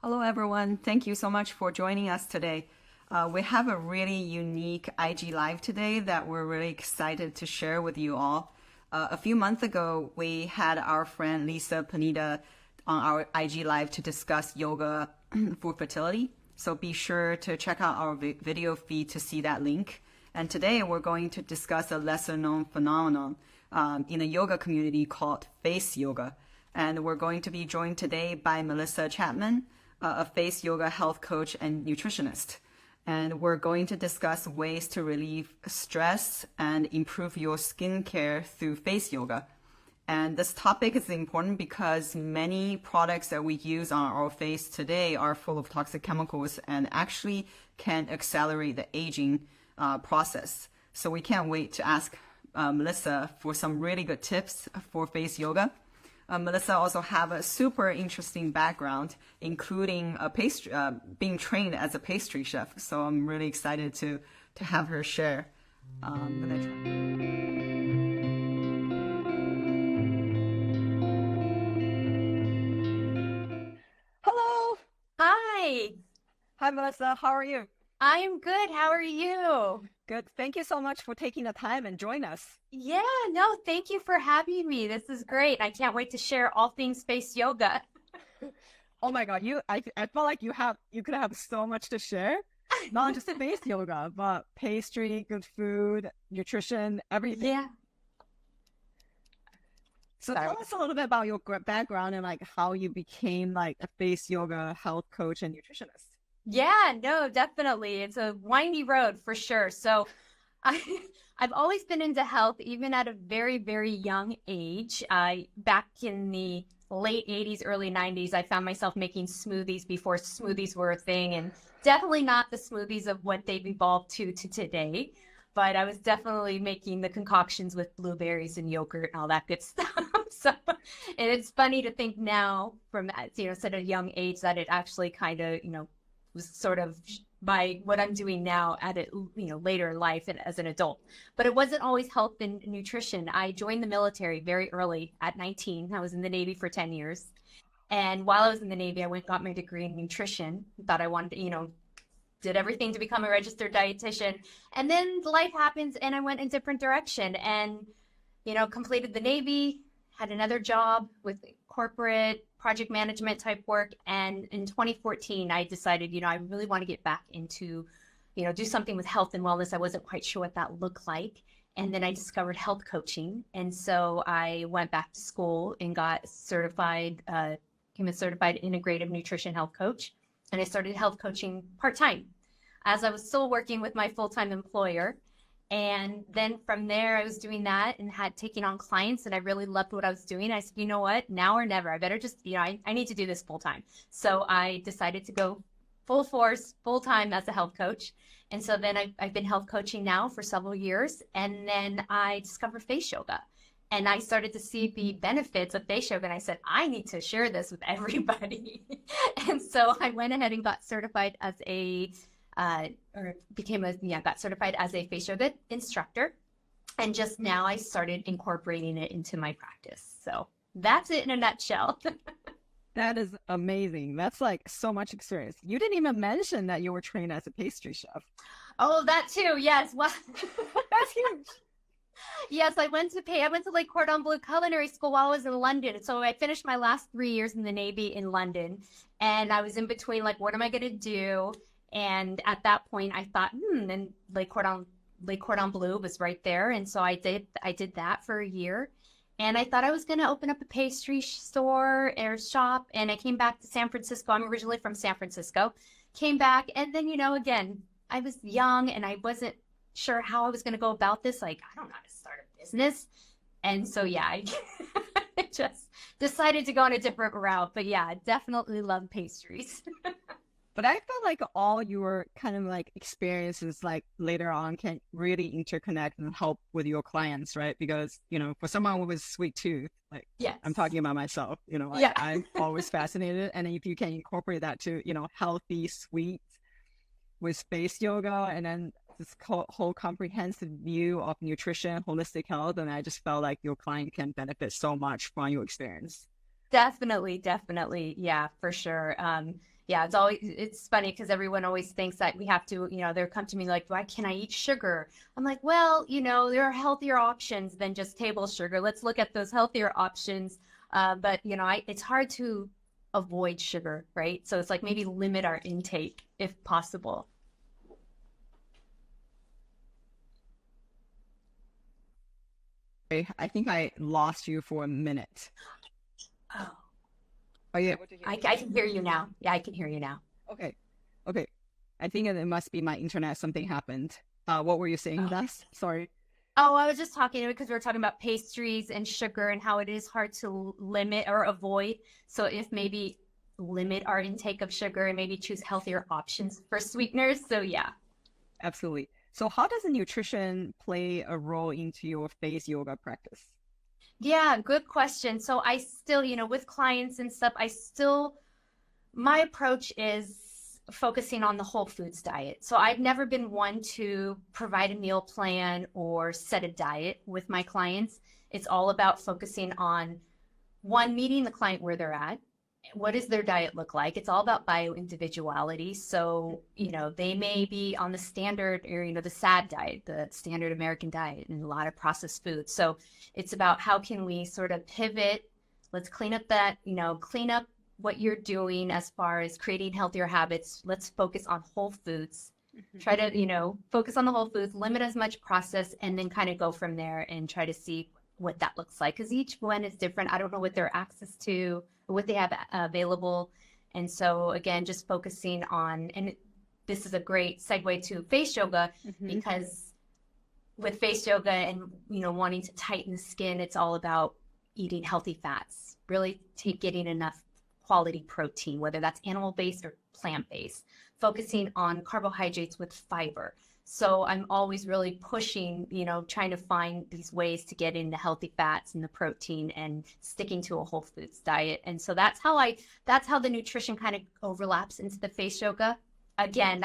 Hello, everyone. Thank you so much for joining us today. We have a really unique IG Live today that we're really excited to share with you all. A few months ago, we had our friend Lisa Panida on our IG Live to discuss yoga for fertility. So be sure to check out our video feed to see that link. And today we're going to discuss a lesser known phenomenon in the yoga community called face yoga. And we're going to be joined today by Melissa Chapman, a face yoga health coach and nutritionist. And we're going to discuss ways to relieve stress and improve your skincare through face yoga. And this topic is important because many products that we use on our face today are full of toxic chemicals and actually can accelerate the aging process. So we can't wait to ask Melissa for some really good tips for face yoga. Melissa also have a super interesting background, including a pastry, being trained as a pastry chef. So I'm really excited to have her share. Hello. Hi, Hi, Melissa. How are you? I'm good. How are you? Good. Thank you so much for taking the time and join us. Yeah, no, thank you for having me. This is great. I can't wait to share all things space yoga. Oh my God, I felt like you could have so much to share. Not just face yoga, but pastry, good food, nutrition, everything. Yeah. So Sorry. tell us a little bit about your background and like how you became like a face yoga health coach and nutritionist. Yeah, no, definitely. It's a windy road for sure. So I I've always been into health, even at a very, very young age. I back in the late 80s, early 90s, I found myself making smoothies before smoothies were a thing, and definitely not the smoothies of what they've evolved to today. But I was definitely making the concoctions with blueberries and yogurt and all that good stuff. So, and it's funny to think now from such a young age that it actually kind of was sort of by what I'm doing now at it, later in life and as an adult. But it wasn't always health and nutrition. I joined the military very early at 19. I was in the Navy for 10 years. And while I was in the Navy, I went got my degree in nutrition. Thought I wanted to, did everything to become a registered dietitian. And then life happens and I went in a different direction and, completed the Navy, had another job with corporate project management type work. And in 2014, I decided, I really want to get back into, do something with health and wellness. I wasn't quite sure what that looked like. And then I discovered health coaching. And so I went back to school and got certified, became a certified integrative nutrition health coach. And I started health coaching part-time as I was still working with my full-time employer. And then from there, I was doing that and had taken on clients, and I really loved what I was doing. I said, you know what, now or never, I better just, I need to do this full time. So I decided to go full force, full time as a health coach. And so then I've been health coaching now for several years. And then I discovered face yoga. And I started to see the benefits of face yoga. And I said, I need to share this with everybody. And so I went ahead and got certified as got certified as a face yoga instructor. And just now I started incorporating it into my practice. So that's it in a nutshell. That is amazing. That's like so much experience. You didn't even mention that you were trained as a pastry chef. Oh, that too. Yes. Well, That's huge. yes, I went to like Cordon Bleu Culinary School while I was in London. So I finished my last 3 years in the Navy in London. And I was in between, like, what am I going to do? And at that point, I thought, and Le Cordon Bleu was right there. And so I did that for a year. And I thought I was going to open up a pastry store or shop. And I came back to San Francisco. I'm originally from San Francisco. Came back. And then, again, I was young and I wasn't sure how I was going to go about this. Like, I don't know how to start a business. And so, yeah, I just decided to go on a different route. But yeah, I definitely love pastries. But I felt like all your kind of like experiences like later on can really interconnect and help with your clients, right? Because, for someone with a sweet tooth, like Yes. I'm talking about myself, like Yeah. I'm always fascinated. And if you can incorporate that to, healthy, sweet with space yoga and then this whole comprehensive view of nutrition, holistic health, and I just felt like your client can benefit so much from your experience. Definitely, definitely. Yeah, for sure. Yeah, it's funny because everyone always thinks that we have to, they'll come to me like, why can I eat sugar? I'm like, well, there are healthier options than just table sugar. Let's look at those healthier options. But it's hard to avoid sugar, right? So it's like maybe limit our intake if possible. I think I lost you for a minute. Oh, Are you able to hear me? I can hear you now. Yeah, I can hear you now. Okay. Okay. I think it must be my internet. Something happened. What were you saying, Oh. Thus? Sorry. Oh, I was just talking because we were talking about pastries and sugar and how it is hard to limit or avoid. So if maybe limit our intake of sugar and maybe choose healthier options for sweeteners. So yeah. Absolutely. So how does nutrition play a role into your face yoga practice? Yeah, good question. So I still, with clients and stuff, my approach is focusing on the whole foods diet. So I've never been one to provide a meal plan or set a diet with my clients. It's all about focusing on one, meeting the client where they're at. What does their diet look like? It's all about bio individuality. So, they may be on the standard or, the SAD diet, the standard American diet, and a lot of processed foods. So it's about how can we sort of pivot. Let's clean up clean up what you're doing as far as creating healthier habits. Let's focus on whole foods. Try to, focus on the whole foods, limit as much process, and then kind of go from there and try to see what that looks like. Because each one is different. I don't know what they're access to, or what they have available. And so, again, just focusing on, and this is a great segue to face yoga, because with face yoga and, wanting to tighten the skin, it's all about eating healthy fats, really getting enough quality protein, whether that's animal-based or plant-based, focusing on carbohydrates with fiber. So I'm always really pushing, trying to find these ways to get in the healthy fats and the protein and sticking to a whole foods diet. And so that's how the nutrition kind of overlaps into the face yoga. Again,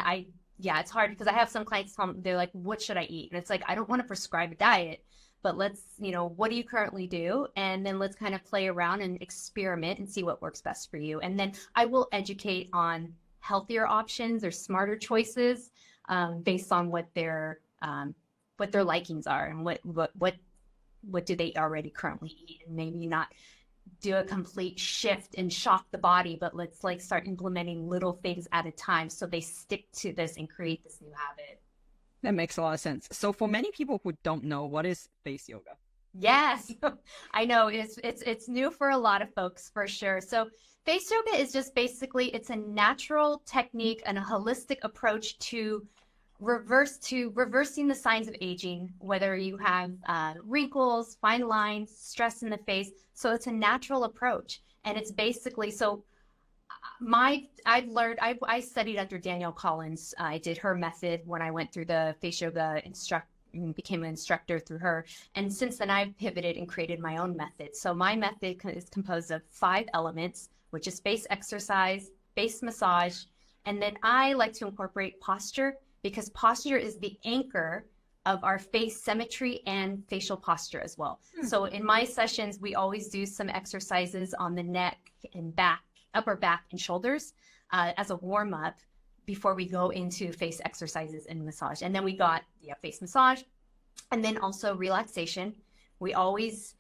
it's hard because I have some clients they're like, what should I eat? And it's like, I don't want to prescribe a diet, but let's, what do you currently do? And then let's kind of play around and experiment and see what works best for you. And then I will educate on healthier options or smarter choices based on what their likings are and what do they already currently eat, and maybe not do a complete shift and shock the body, but let's like start implementing little things at a time so they stick to this and create this new habit. That makes a lot of sense. So for many people who don't know, what is face yoga? Yes, I know it's new for a lot of folks for sure. So face yoga is just basically, it's a natural technique and a holistic approach to reversing the signs of aging, whether you have wrinkles, fine lines, stress in the face. So it's a natural approach, and it's basically I studied under Danielle Collins. I did her method when I went through the face yoga became an instructor through her. And since then I've pivoted and created my own method. So my method is composed of 5 elements, which is face exercise, face massage, and then I like to incorporate posture, because posture is the anchor of our face symmetry and facial posture as well. So in my sessions, we always do some exercises on the neck and back, upper back and shoulders as a warm up before we go into face exercises and massage. And then we got face massage, and then also relaxation. We always,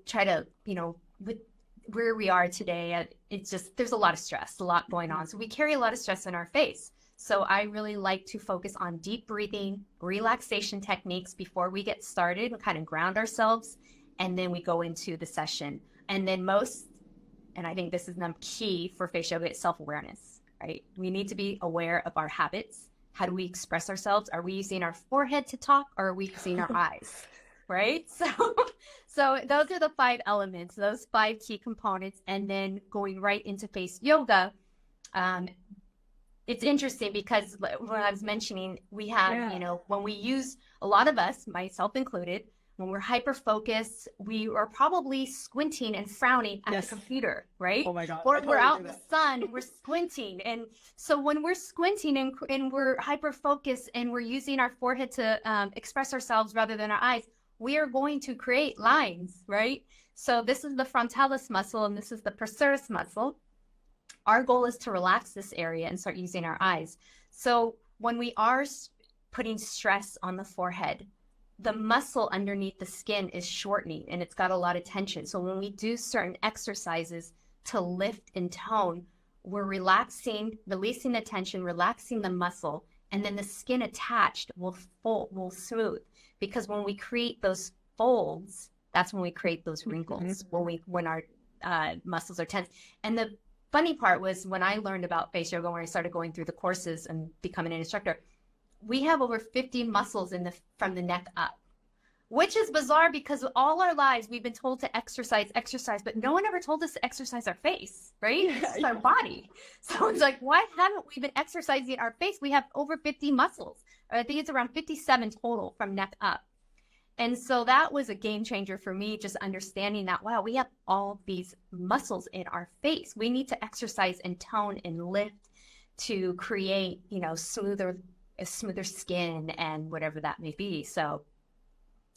try to, with where we are today, it's just, there's a lot of stress, a lot going on. So we carry a lot of stress in our face. So I really like to focus on deep breathing, relaxation techniques before we get started and kind of ground ourselves. And then we go into the session. And then and I think this is the key for face yoga, it's self-awareness, right? We need to be aware of our habits. How do we express ourselves? Are we using our forehead to talk, or are we using our eyes, right? So those are the 5 elements, those 5 key components. And then going right into face yoga, it's interesting because when I was mentioning, we have, when we use, a lot of us, myself included, when we're hyper-focused, we are probably squinting and frowning at the computer, right? Oh my God. Or we're out in the sun, we're squinting. And so when we're squinting and we're hyper-focused and we're using our forehead to express ourselves rather than our eyes, we are going to create lines, right? So this is the frontalis muscle and this is the procerus muscle. Our goal is to relax this area and start using our eyes. So when we are putting stress on the forehead, the muscle underneath the skin is shortening and it's got a lot of tension. So when we do certain exercises to lift and tone, we're relaxing, releasing the tension, relaxing the muscle, and then the skin attached will smooth. Because when we create those folds, that's when we create those wrinkles, when our muscles are tense. And the funny part was when I learned about face yoga, when I started going through the courses and becoming an instructor, we have over 50 muscles from the neck up, which is bizarre because all our lives we've been told to exercise, but no one ever told us to exercise our face, right? It's our body. So it's like, why haven't we been exercising our face? We have over 50 muscles. I think it's around 57 total from neck up. And so that was a game changer for me, just understanding that, wow, we have all these muscles in our face. We need to exercise and tone and lift to create, a smoother skin and whatever that may be. So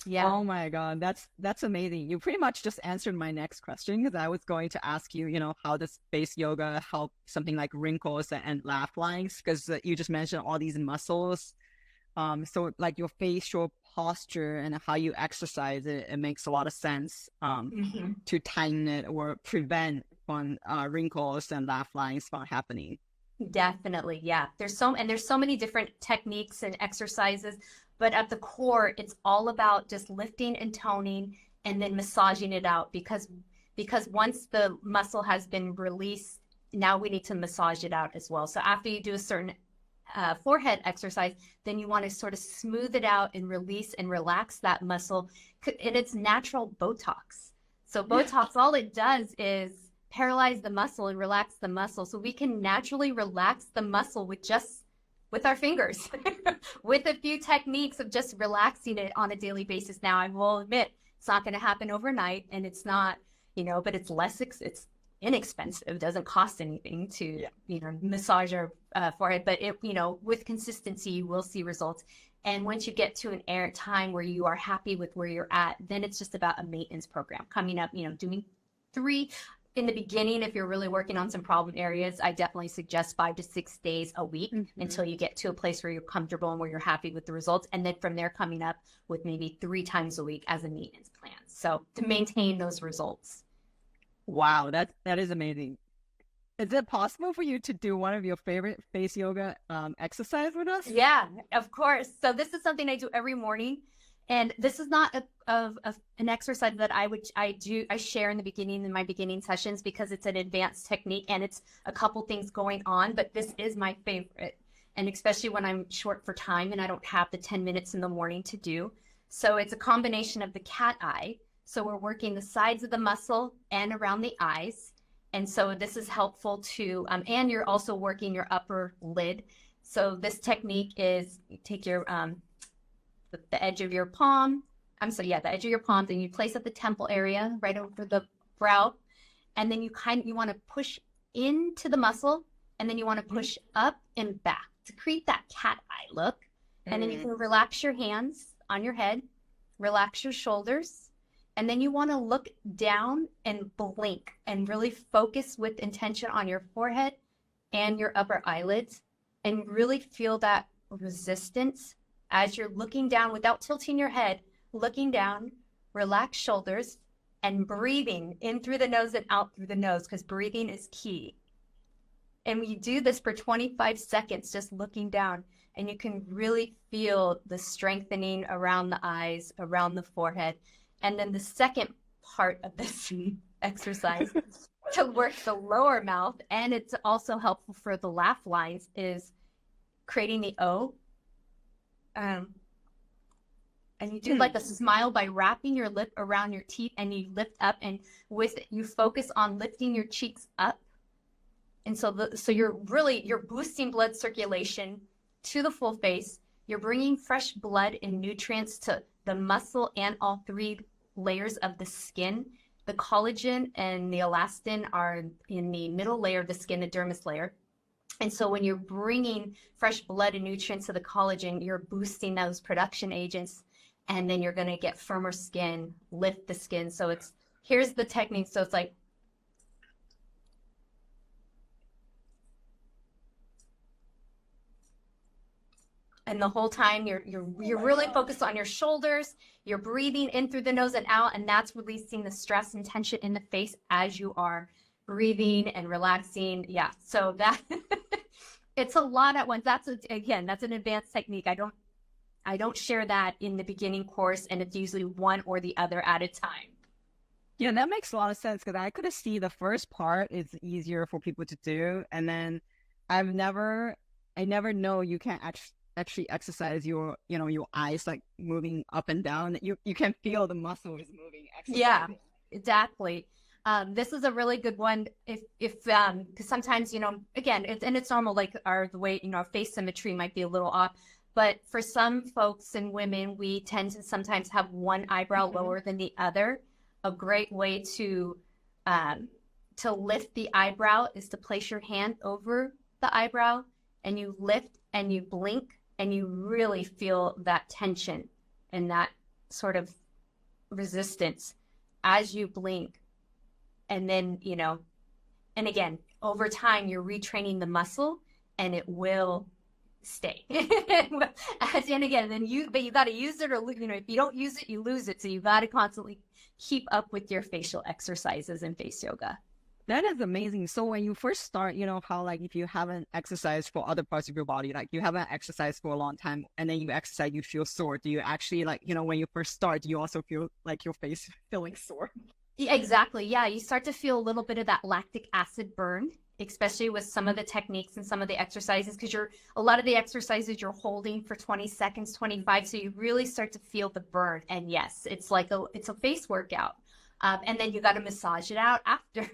yeah. Oh my God, that's amazing. You pretty much just answered my next question because I was going to ask you, how does face yoga help something like wrinkles and laugh lines? Because you just mentioned all these muscles. So like your facial posture and how you exercise it makes a lot of sense to tighten it or prevent from wrinkles and laugh lines from happening. Definitely, yeah. There's so many different techniques and exercises, but at the core, it's all about just lifting and toning and then massaging it out because once the muscle has been released, now we need to massage it out as well. So after you do a certain forehead exercise, then you want to sort of smooth it out and release and relax that muscle. And it's natural Botox. So Botox, all it does is paralyze the muscle and relax the muscle. So we can naturally relax the muscle with our fingers, with a few techniques of just relaxing it on a daily basis. Now, I will admit, it's not going to happen overnight, and it's not, but it's it's inexpensive. It doesn't cost anything to, massage our forehead, but with consistency, you will see results. And once you get to an time where you are happy with where you're at, then it's just about a maintenance program coming up, doing 3 in the beginning. If you're really working on some problem areas, I definitely suggest 5 to 6 days a week until you get to a place where you're comfortable and where you're happy with the results. And then from there, coming up with maybe 3 times a week as a maintenance plan. So to maintain those results. Wow, that is amazing. Is it possible for you to do one of your favorite face yoga exercise with us? Yeah, of course. So this is something I do every morning. And this is not an exercise that I share in the beginning, in my beginning sessions, because it's an advanced technique and it's a couple things going on, but this is my favorite. And especially when I'm short for time and I don't have the 10 minutes in the morning to do. So it's a combination of the cat eye. So we're working the sides of the muscle and around the eyes. And so this is helpful to, and you're also working your upper lid. So this technique is you take your, the edge of your palm, the edge of your palms, and you place at the temple area right over the brow. And then you want to push into the muscle, and then you want to push up and back to create that cat eye look. And then you can relax your hands on your head, relax your shoulders. And then you want to look down and blink and really focus with intention on your forehead and your upper eyelids and really feel that resistance as you're looking down without tilting your head, looking down, relax shoulders, and breathing in through the nose and out through the nose, because breathing is key. And we do this for 25 seconds, just looking down, and you can really feel the strengthening around the eyes, around the forehead. And then the second part of this exercise to work the lower mouth, and it's also helpful for the laugh lines, is creating the O. And you do like a smile by wrapping your lip around your teeth, and you lift up, and with it, you focus on lifting your cheeks up. And so you're boosting blood circulation to the full face. You're bringing fresh blood and nutrients to the muscle and all 3 layers of the skin. The collagen and the elastin are in the middle layer of the skin, the dermis layer. And so when you're bringing fresh blood and nutrients to the collagen, you're boosting those production agents, and then you're going to get firmer skin, lift the skin. So it's here's the technique. So it's like, and the whole time you're really focused on your shoulders. You're breathing in through the nose and out, and that's releasing the stress and tension in the face as you are breathing and relaxing. Yeah, so that it's a lot at once. Again, that's an advanced technique. I don't share that in the beginning course, and it's usually one or the other at a time. Yeah, that makes a lot of sense because I could see the first part is easier for people to do, and then I never know you can't actually exercise your, your eyes like moving up and down. You can feel the muscle is moving. Yeah, Exercising. exactly. This is a really good one if because sometimes, again, it's normal, like the way, our face symmetry might be a little off, but for some folks and women, we tend to sometimes have one eyebrow lower than the other. A great way to lift the eyebrow is to place your hand over the eyebrow, and you lift and you blink, and you really feel that tension and that sort of resistance as you blink. And then, and again, over time, you're retraining the muscle, and it will stay. And again, but you got to use it, or, if you don't use it, you lose it. So you got to constantly keep up with your facial exercises and face yoga. That is amazing. So when you first start, how like if you haven't exercised for other parts of your body, like you haven't exercised for a long time and then you exercise, you feel sore. Do you actually like, when you first start, do you also feel like your face feeling sore? Yeah, exactly. Yeah, you start to feel a little bit of that lactic acid burn, especially with some of the techniques and some of the exercises, because a lot of the exercises you're holding for 20 seconds, 25. So you really start to feel the burn. And yes, it's like it's a face workout. And then you got to massage it out after.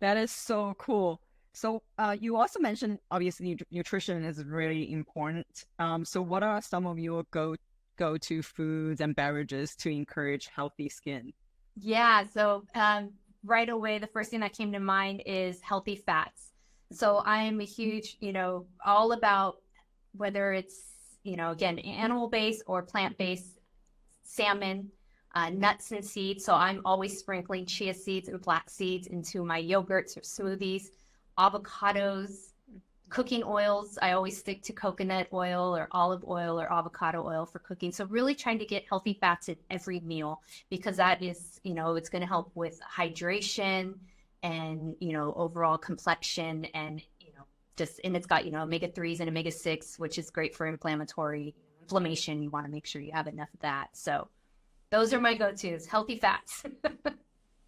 That is so cool. So you also mentioned obviously nutrition is really important. So what are some of your go-to foods and beverages to encourage healthy skin? Yeah, so right away, the first thing that came to mind is healthy fats. So I am a huge, all about whether it's, again, animal-based or plant-based, salmon, nuts and seeds. So I'm always sprinkling chia seeds and flax seeds into my yogurts or smoothies, avocados, cooking oils. I always stick to coconut oil or olive oil or avocado oil for cooking. So really trying to get healthy fats in every meal, because that is, it's going to help with hydration and, overall complexion, and, and it's got, omega-3s and omega-6, which is great for inflammation. You want to make sure you have enough of that. So those are my go-tos, healthy fats.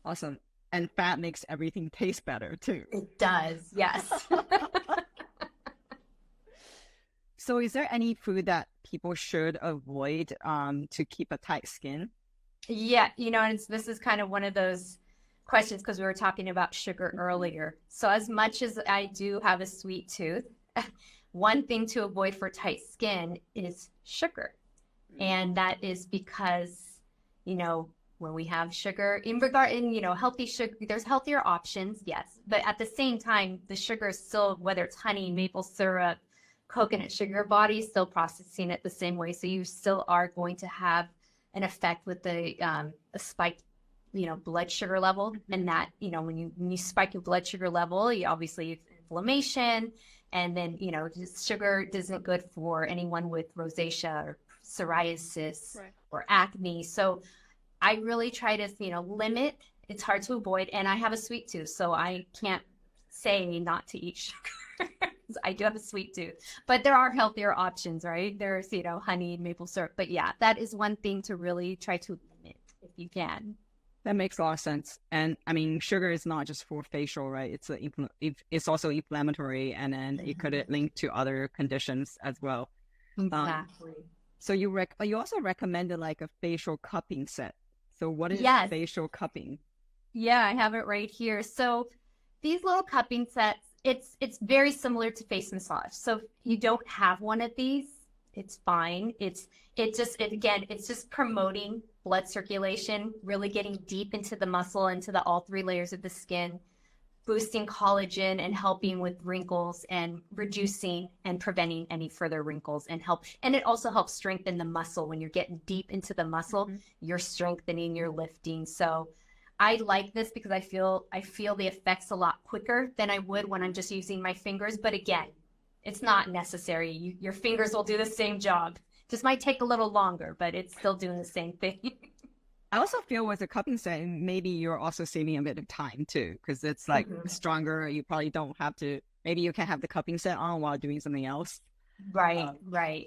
Awesome. And fat makes everything taste better too. It does, yes. So is there any food that people should avoid to keep a tight skin? Yeah, and this is kind of one of those questions, because we were talking about sugar earlier. So as much as I do have a sweet tooth, one thing to avoid for tight skin is sugar. And that is because, when we have sugar, healthy sugar, there's healthier options, yes. But at the same time, the sugar is still, whether it's honey, maple syrup, coconut sugar, body is still processing it the same way. So you still are going to have an effect with a spiked, blood sugar level. And that, when you spike your blood sugar level, you obviously have inflammation. And then, just sugar isn't good for anyone with rosacea or psoriasis, right, or acne. So I really try to, limit. It's hard to avoid. And I have a sweet tooth, so I can't say not to eat sugar. I do have a sweet tooth, but there are healthier options, right? There's, honey and maple syrup. But yeah, that is one thing to really try to limit if you can. That makes a lot of sense. And I mean, sugar is not just for facial, right? It's also inflammatory, and then it could link to other conditions as well. Exactly. So you also recommended like a facial cupping set. So what is facial cupping? Yeah, I have it right here. So these little cupping sets, it's very similar to face massage. So if you don't have one of these, it's fine. It's just promoting blood circulation, really getting deep into the muscle, into all three layers of the skin, boosting collagen and helping with wrinkles and reducing and preventing any further wrinkles and it also helps strengthen the muscle. When you're getting deep into the muscle, you're strengthening, you're lifting. So I like this because I feel the effects a lot quicker than I would when I'm just using my fingers. But again, it's not necessary. Your fingers will do the same job. Just might take a little longer, but it's still doing the same thing. I also feel with the cupping set, maybe you're also saving a bit of time too, because it's like stronger. You probably don't have to, maybe you can have the cupping set on while doing something else. Right, right.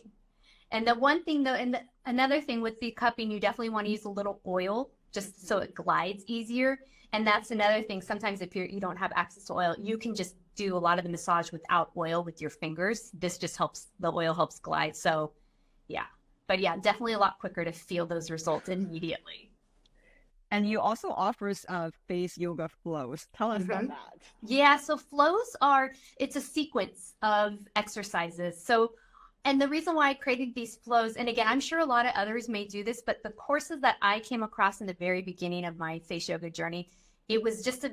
And the one thing though, and another thing with the cupping, you definitely want to use a little oil just so it glides easier. And that's another thing. Sometimes if you don't have access to oil, you can just do a lot of the massage without oil with your fingers. This just helps, the oil helps glide. So yeah, but yeah, definitely a lot quicker to feel those results immediately. And you also offers face yoga flows. Tell us about that. Yeah, so flows it's a sequence of exercises. So, and the reason why I created these flows, and again, I'm sure a lot of others may do this, but the courses that I came across in the very beginning of my face yoga journey, it was just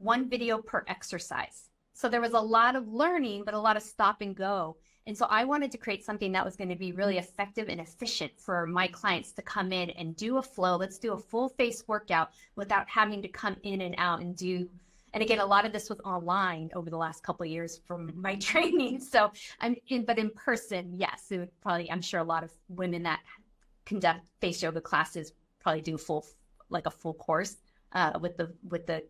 one video per exercise. So there was a lot of learning, but a lot of stop and go. And so I wanted to create something that was going to be really effective and efficient for my clients to come in and do a flow. Let's do a full face workout without having to come in and out and do. And again, a lot of this was online over the last couple of years from my training. So but in person, yes, it would probably, I'm sure a lot of women that conduct face yoga classes probably do a full course with the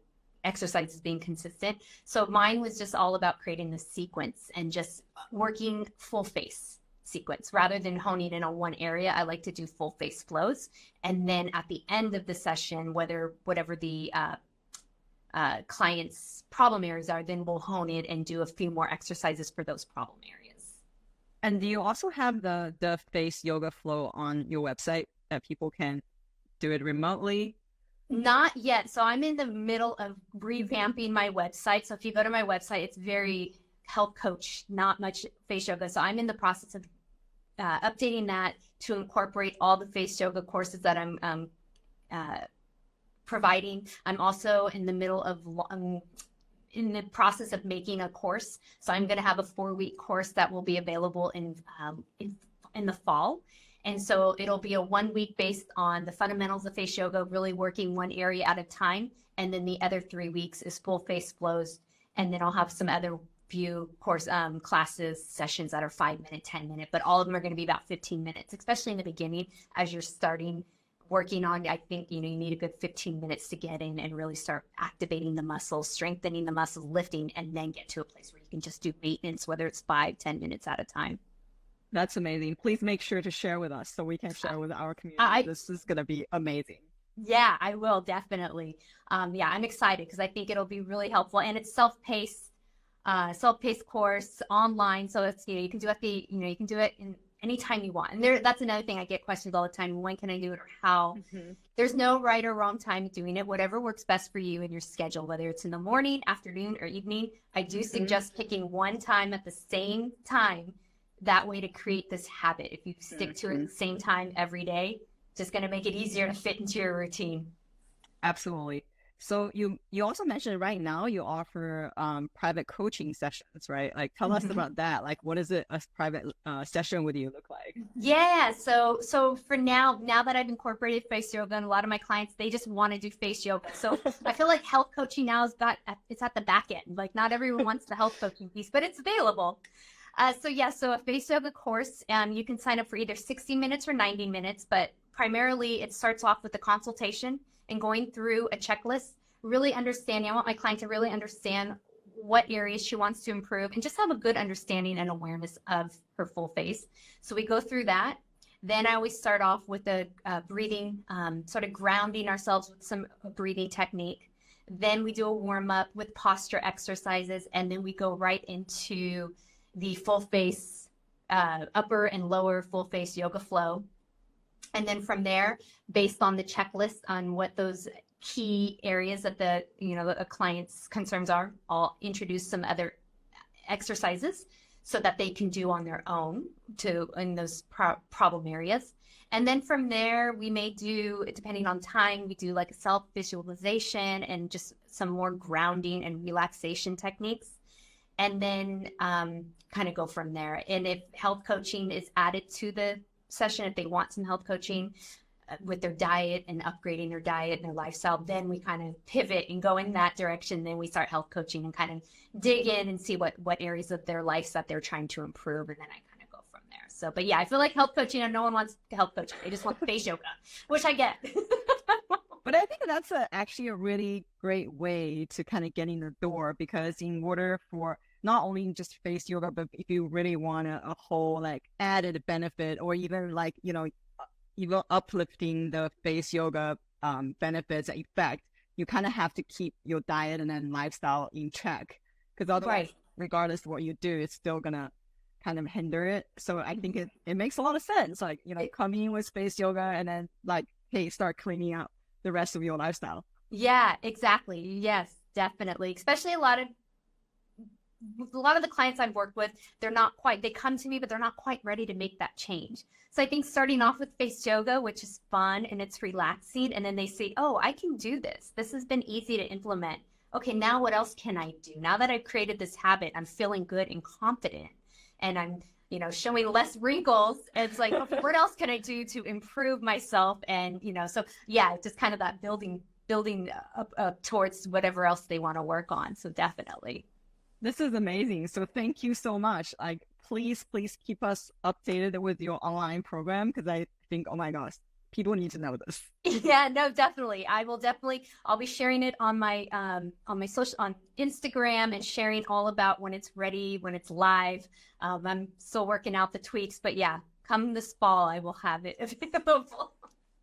exercises being consistent. So mine was just all about creating the sequence and just working full face sequence rather than honing in on one area. I like to do full face flows. And then at the end of the session, whatever the client's problem areas are, then we'll hone it and do a few more exercises for those problem areas. And do you also have the face yoga flow on your website that people can do it remotely? Not yet. So I'm in the middle of revamping my website. So if you go to my website, it's very health coach, not much face yoga. So I'm in the process of updating that to incorporate all the face yoga courses that I'm providing. I'm also in the middle of in the process of making a course. So I'm going to have a 4-week course that will be available in the fall. And so it'll be a 1 week based on the fundamentals of face yoga, really working one area at a time. And then the other 3 weeks is full face flows. And then I'll have some other few classes, sessions that are 5-minute, 10-minute, but all of them are going to be about 15 minutes, especially in the beginning as you're starting working on. I think, you need a good 15 minutes to get in and really start activating the muscles, strengthening the muscles, lifting, and then get to a place where you can just do maintenance, whether it's 5-10 minutes at a time. That's amazing. Please make sure to share with us so we can share with our community. This is going to be amazing. Yeah, I will definitely. Yeah, I'm excited because I think it'll be really helpful, and it's self-paced course online. So it's, you can do it you can do it in anytime you want. And that's another thing I get questions all the time. When can I do it or how? There's no right or wrong time doing it. Whatever works best for you and your schedule, whether it's in the morning, afternoon, or evening. I do suggest picking one time at the same time. That way to create this habit. If you stick to it at the same time every day, it's just going to make it easier to fit into your routine. Absolutely. So you also mentioned right now you offer private coaching sessions, right? Like tell us about that. Like what does a private session with you look like? Yeah. So for now that I've incorporated face yoga, and a lot of my clients, they just want to do face yoga. So I feel like health coaching now it's at the back end. Like not everyone wants the health coaching piece, but it's available. So a face yoga course, you can sign up for either 60 minutes or 90 minutes, but primarily it starts off with a consultation and going through a checklist, really understanding. I want my client to really understand what areas she wants to improve and just have a good understanding and awareness of her full face. So we go through that. Then I always start off with a breathing, sort of grounding ourselves with some breathing technique. Then we do a warm up with posture exercises, and then we go right into the full face, upper and lower full face yoga flow. And then from there, based on the checklist on what those key areas that the client's concerns are, I'll introduce some other exercises so that they can do on their own in those problem areas. And then from there, we may do, depending on time, we do like a self-visualization and just some more grounding and relaxation techniques, and then kind of go from there. And if health coaching is added to the session, if they want some health coaching with their diet and upgrading their diet and their lifestyle, then we kind of pivot and go in that direction. Then we start health coaching and kind of dig in and see what areas of their life that they're trying to improve. And then I kind of go from there. So, but yeah, I feel like health coaching, and no one wants health coaching. They just want face yoga, which I get. But I think that's actually a really great way to kind of get in the door, because in order for not only just face yoga, but if you really want a whole like added benefit, or even like, even uplifting the face yoga benefits effect, you kind of have to keep your diet and then lifestyle in check, because otherwise, regardless of what you do, it's still gonna kind of hinder it. So I think it makes a lot of sense. Like, come in with face yoga and then like, hey, start cleaning up the rest of your lifestyle. Yeah, exactly. Yes, definitely. Especially a lot of the clients I've worked with, they come to me, but they're not quite ready to make that change. So I think starting off with face yoga, which is fun and it's relaxing, and then they say, oh, I can do this. This has been easy to implement. Okay, now what else can I do? Now that I've created this habit, I'm feeling good and confident, and I'm, showing less wrinkles. It's like, okay, what else can I do to improve myself? And, so yeah, just kind of that building up towards whatever else they want to work on. So definitely. This is amazing. So thank you so much. Like, please keep us updated with your online program, because I think, oh my gosh, people need to know this. Yeah, no, definitely. I'll be sharing it on my on Instagram, and sharing all about when it's ready, when it's live. I'm still working out the tweaks, but yeah, come this fall, I will have it available.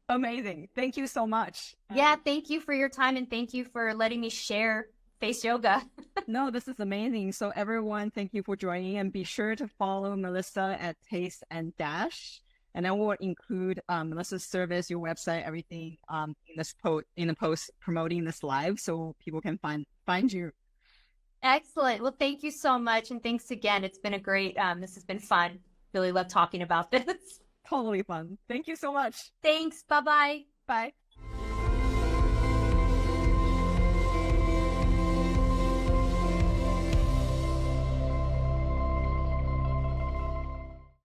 Amazing. Thank you so much. Yeah, thank you for your time, and thank you for letting me share face yoga. No, this is amazing. So everyone, thank you for joining, and be sure to follow Melissa at Taste and Dash. And then we'll include Melissa's service, your website, everything in the post promoting this live, so people can find you. Excellent. Well, thank you so much, and thanks again. It's been a great. This has been fun. Really love talking about this. Totally fun. Thank you so much. Thanks. Bye-bye. Bye.